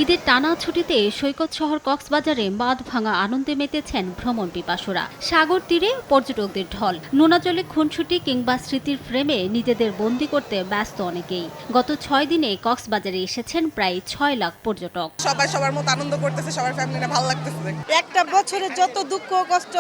ঈদের টানা ছুটিতে সৈকত শহর কক্সবাজারে বাঁধ ভাঙা আনন্দে মেতেছেন ভ্রমণ পিপাসুরা। সাগর তীরে পর্যটকদের ঢল, নোনাজলে খুনসুটি কিংবা স্মৃতির ফ্রেমে নিজেদের বন্দী করতে ব্যস্ত অনেকেই। গত 6 দিনে কক্সবাজারে এসেছেন প্রায় 6 লাখ পর্যটক। সবাই সবার মতো আনন্দ করতেছে, সবার ফ্যামিলিটা ভালো লাগতেছে। একটা বছরে যত দুঃখ কষ্ট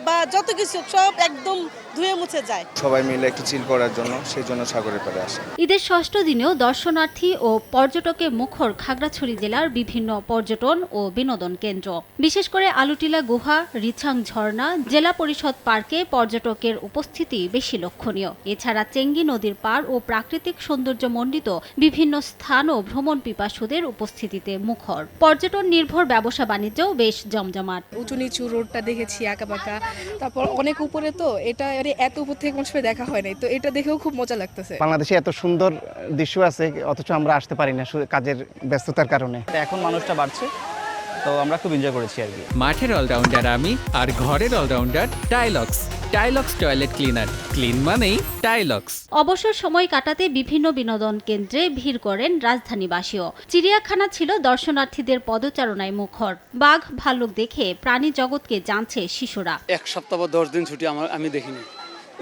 বা যত কিছু সব একদম ধুয়ে মুছে যায়। সবাই মিলে একটু চিল করার জন্য সেই জন্য সাগরের পাড়ে আসে। ঈদের ষষ্ঠ দিনেও দর্শনার্থী ও পর্যটকে মুখর খাগড়াছড়ি জেলার বিভিন্ন পর্যটন ও বিনোদন কেন্দ্র। বিশেষ করে আলুটিলা গুহা, রিছাং ঝর্ণা, জেলা পরিষদ পার্কে পর্যটকের উপস্থিতি বেশি লক্ষণীয়। এছাড়া চেঙ্গি নদীর পাড় ও প্রাকৃতিক সৌন্দর্য মণ্ডিত বিভিন্ন স্থানও ভ্রমণ পিপাসুদের উপস্থিতিতে মুখর। পর্যটন নির্ভর ব্যবসা বাণিজ্যও বেশ জমজমাট। উঁচু নিচু রোডটা দেখেছি আঁকাবাঁকা, তারপর অনেক উপরে, তো এটা এত উপর থেকে কোনো সময় দেখা হয় নাই, তো এটা দেখেও খুব মজা লাগতেছে। বাংলাদেশে এত সুন্দর দৃশ্য আছে অথচ আমরা আসতে পারি না কাজের ব্যস্ততার কারণে। এখন মানুষটা বাড়ছে, তো আমরা খুব এনজয় করেছি আর কি। মাঠের অলরাউন্ডার আমি, আর ঘরের allrounder Tylox. Tylox toilet cleaner, clean মানেই টাইলক্স। অবসর সময় কাটাতে বিভিন্ন বিনোদন কেন্দ্রে ভিড় করেন রাজধানীবাসীও। চিড়িয়াখানা ছিল দর্শনার্থীদের পদচারণায় মুখর। বাঘ ভাল্লুক দেখে প্রাণী জগৎকে জানছে শিশুরা। 1 সপ্তাহ বা 10 দিন ছুটি আমি দেখিনি,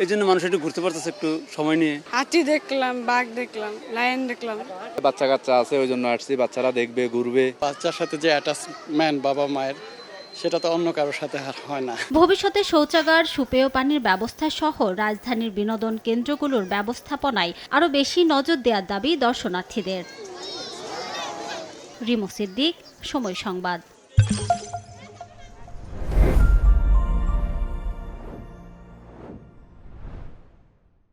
এই জন্য মানুষ একটু ঘুরতে পারতেছে একটু সময় নিয়ে। হাতি দেখলাম, বাঘ দেখলাম, লায়ন দেখলাম। বাচ্চা কাচ্চা আছে ওই জন্য আসছি, বাচ্চারা দেখবে, ঘুরবে। বাচ্চার সাথে যে অ্যাটাচমেন্ট বাবা মায়ের, সেটা তো অন্য কারোর সাথে আর হয় না। ভবিষ্যতে শৌচাগার, সুপেয় পানির ব্যবস্থা সহ রাজধানীর বিনোদন কেন্দ্রগুলোর ব্যবস্থাপনায় আরও বেশি নজর দেওয়ার দাবি দর্শনার্থীদের। রিমু সিদ্দিক, সময় সংবাদ।